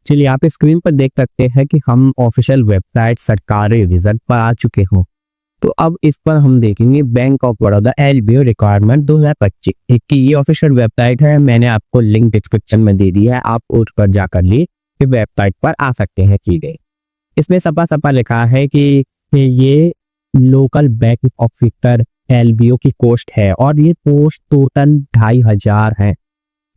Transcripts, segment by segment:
चलिए आप स्क्रीन पर देख सकते हैं कि हम ऑफिशियल वेबसाइट सरकारी रिजल्ट पर आ चुके हों। तो अब इस पर हम देखेंगे bank of Baroda LBO requirement 2025 एक की ये ऑफिशियल वेबसाइट है। मैंने आपको लिंक डिस्क्रिप्शन में दे दी है, आप उस पर जाकर लिए वेबसाइट पर आ सकते हैं सीधे। इसमें सपा सपा लिखा है कि ये लोकल बैंक ऑफिसर एलबीओ की पोस्ट है और ये पोस्ट टोटल 2500 है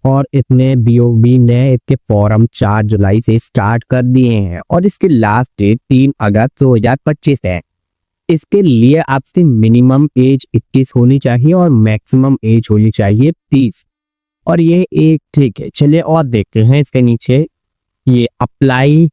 और इतने बीओबी ने इसके फॉर्म 4 जुलाई से स्टार्ट कर दिए हैं और इसकी लास्ट डेट 3 अगस्त 2025 है। इसके लिए आपसे मिनिमम एज 21 होनी चाहिए और मैक्सिमम एज होनी चाहिए 30 और ये एक ठीक है। चलिए और देखते हैं इसके नीचे ये अप्लाई,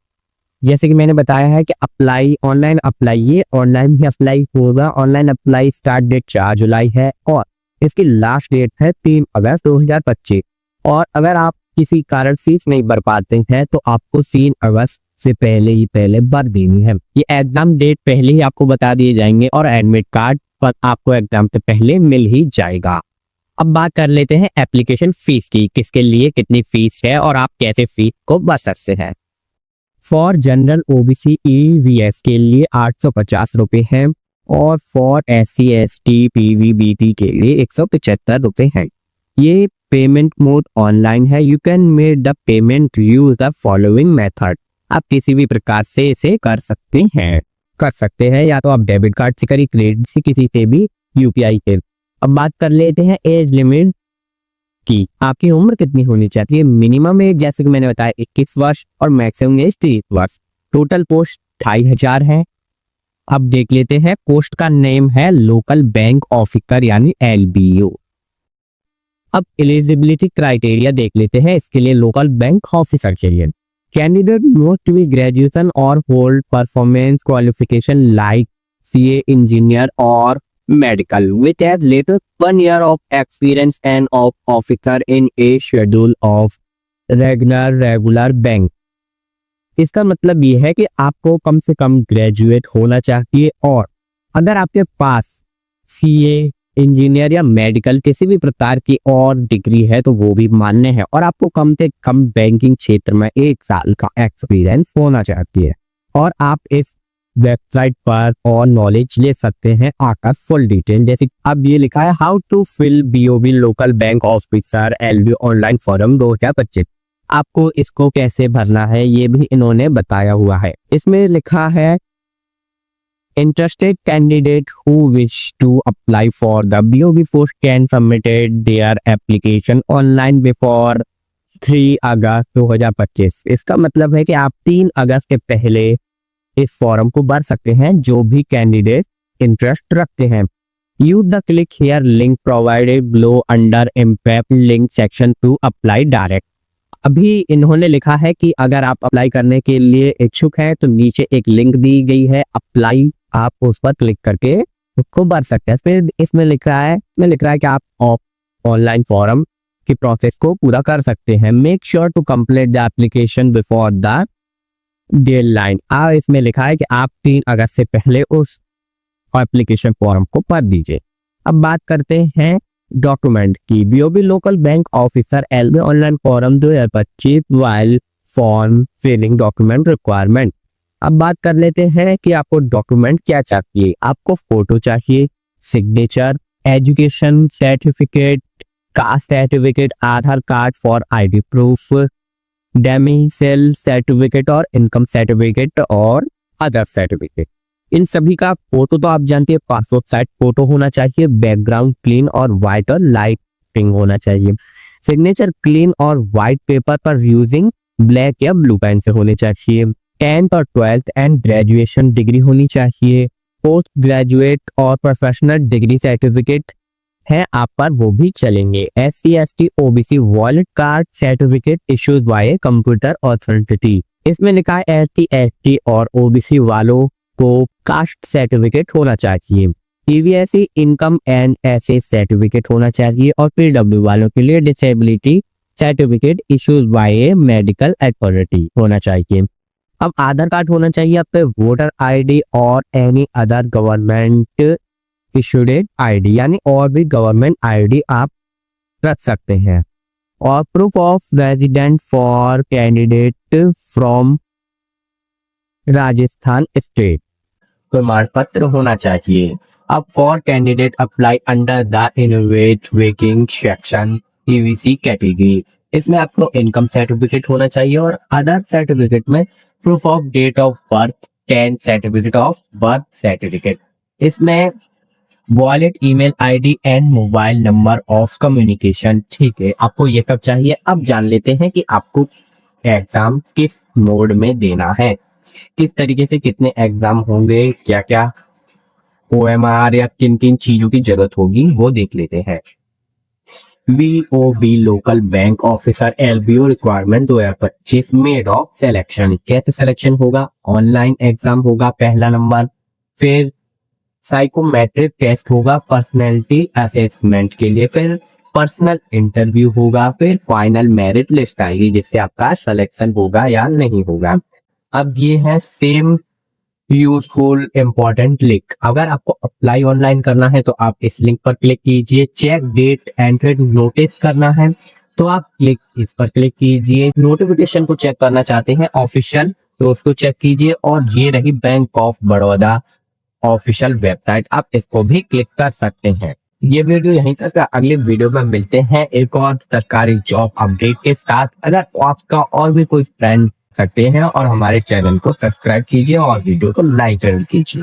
जैसे कि मैंने बताया है कि अप्लाई ऑनलाइन अप्लाई, ये ऑनलाइन ही अप्लाई होगा। ऑनलाइन अप्लाई स्टार्ट डेट 4 जुलाई है और इसकी लास्ट डेट है 3 अगस्त 2025 और अगर आप किसी कारण फीस नहीं भर पाते हैं तो आपको 3 अगस्त से पहले भर देनी है। ये एग्जाम डेट पहले ही आपको बता दिए जाएंगे और एडमिट कार्ड पर आपको एग्जाम से पहले मिल ही जाएगा। अब बात कर लेते हैं एप्लीकेशन फीस की, किसके लिए कितनी फीस है और आप कैसे फीस को बच सकते हैं। फॉर जनरल ओबीसी ईवीएस के लिए 850 रुपए है और फॉर SC ST PVBT के लिए 175 रुपए है। ये पेमेंट मोड ऑनलाइन है। You can make the payment use the following method. आप किसी भी प्रकार से इसे कर सकते हैं या तो आप डेबिट कार्ड से करिए, क्रेडिट से, किसी से भी, यूपीआई से। अब बात कर लेते हैं एज लिमिट की। आपकी उम्र कितनी होनी चाहिए। मिनिमम एज जैसे कि मैंने बताया 21 वर्ष और मैक्सिमम एज 30 वर्ष। टोटल पोस्ट 2500 है। अब देख लेते हैं पोस्ट का नेम है लोकल बैंक ऑफिसर यानी एलबीओ। अब एलिजिबिलिटी क्राइटेरिया देख लेते हैं इसके लिए लोकल बैंक ऑफिसर के लिए। कैंडिडेट मस्ट बी ग्रेजुएशन और hold performance qualification like CA engineer और medical with as little 1 year of experience and of officer in a schedule of regular bank। इसका मतलब ये है कि आपको कम से कम ग्रेजुएट होना चाहिए और अगर आपके पास CA इंजीनियर या मेडिकल किसी भी प्रकार की और डिग्री है तो वो भी मान्य है और आपको कम से कम बैंकिंग क्षेत्र में 1 साल का एक्सपीरियंस होना चाहिए और आप इस वेबसाइट पर और नॉलेज ले सकते हैं आकर फुल डिटेल। जैसे अब ये लिखा है how to fill BOB local bank officer LBO online form 2025। आपको इसको कैसे भरना है ये भी इन्होंने बताया हुआ है। इसमें लिखा है interested candidate who wish to apply for the BOB post can submitted their application online before 3 अगस्त 2025। इसका मतलब है कि आप 3 अगस्त के पहले इस फॉर्म को भर सकते हैं जो भी कैंडिडेट इंटरेस्ट रखते हैं। Use the click here link provided below under impact link section two apply direct. अभी इन्होंने लिखा है कि अगर आप अप्लाई करने के लिए इच्छुक हैं तो नीचे एक लिंक दी गई है अप्लाई, आप उस पर क्लिक करके उसको भर सकते हैं। इसमें लिख रहा है कि आप ऑनलाइन फॉर्म की प्रोसेस को पूरा कर सकते हैं। Make sure to complete the application before the deadline. इसमें लिखा है कि आप 3 अगस्त से पहले उस एप्लीकेशन फॉर्म को भर दीजिए। अब बात करते हैं डॉक्यूमेंट की। BOB local bank officer LBO online form 2025 while form filling document requirement. अब बात कर लेते हैं कि आपको डॉक्यूमेंट क्या चाहिए। आपको फोटो चाहिए, signature, education certificate, caste certificate, Aadhaar card for ID proof, domicile certificate और इनकम सर्टिफिकेट और अदर सर्टिफिकेट। इन सभी का फोटो तो आप जानते हैं पासपोर्ट साइज फोटो होना चाहिए। बैकग्राउंड क्लीन और व्हाइट और लाइटिंग होना चाहिए। सिग्नेचर क्लीन और व्हाइट पेपर पर यूजिंग ब्लैक या ब्लू पेन से होने चाहिए। 10th और 12th एंड ग्रेजुएशन डिग्री होनी चाहिए। पोस्ट ग्रेजुएट और प्रोफेशनल डिग्री सर्टिफिकेट है आप पर वो भी चलेंगे। SC ST OBC wallet card certificate issued by computer authority. इसमें लिखा है SC ST और OBC वालों को कास्ट सर्टिफिकेट होना चाहिए। EVSE income and asset certificate होना चाहिए और PW वालों के लिए disability certificate issued by medical authority होना चाहिए। अब आधार कार्ड होना चाहिए आप पे, वोटर ID और any other government issued ID यानी और भी गवर्नमेंट ID आप रख सकते हैं। और proof of resident for candidate from Rajasthan state, प्रमाण पत्र होना चाहिए। अब for candidate apply under the innovate waking section PVC category, इसमें आपको इनकम सर्टिफिकेट होना चाहिए और अदर सर्टिफिकेट में proof of date of birth, 10 certificate of birth certificate, इसमें wallet, email ID and mobile number of communication. ठीक है, आपको ये सब चाहिए। अब जान लेते हैं कि आपको एग्जाम किस मोड में देना है, किस तरीके से कितने एग्जाम होंगे, क्या क्या ओएमआर या किन किन चीजों की जरूरत होगी वो देख लेते हैं। BOB local bank officer LBO requirement 2025 made of selection, कैसे सिलेक्शन होगा? ऑनलाइन एग्जाम होगा पहला नंबर, फिर साइकोमेट्रिक टेस्ट होगा पर्सनैलिटी असेसमेंट के लिए, फिर पर्सनल इंटरव्यू होगा, फिर फाइनल मेरिट लिस्ट आएगी जिससे आपका सिलेक्शन होगा या नहीं होगा। अब ये है सेम यूजफुल इंपॉर्टेंट लिंक, अगर आपको अप्लाई ऑनलाइन करना है तो आप इस लिंक पर क्लिक कीजिए। चेक डेट एंट्री नोटिस करना है तो आप इस पर क्लिक कीजिए। नोटिफिकेशन को चेक करना चाहते हैं ऑफिशियल तो उसको चेक कीजिए। और ये रही bank of Baroda official website, आप इसको भी क्लिक कर सकते हैं। ये वीडियो यहीं तक है, अगले वीडियो में मिलते हैं एक और सरकारी जॉब अपडेट के साथ। अगर आपका और भी कोई फ्रेंड सकते हैं और हमारे चैनल को सब्सक्राइब कीजिए और वीडियो को लाइक जरूर कीजिए।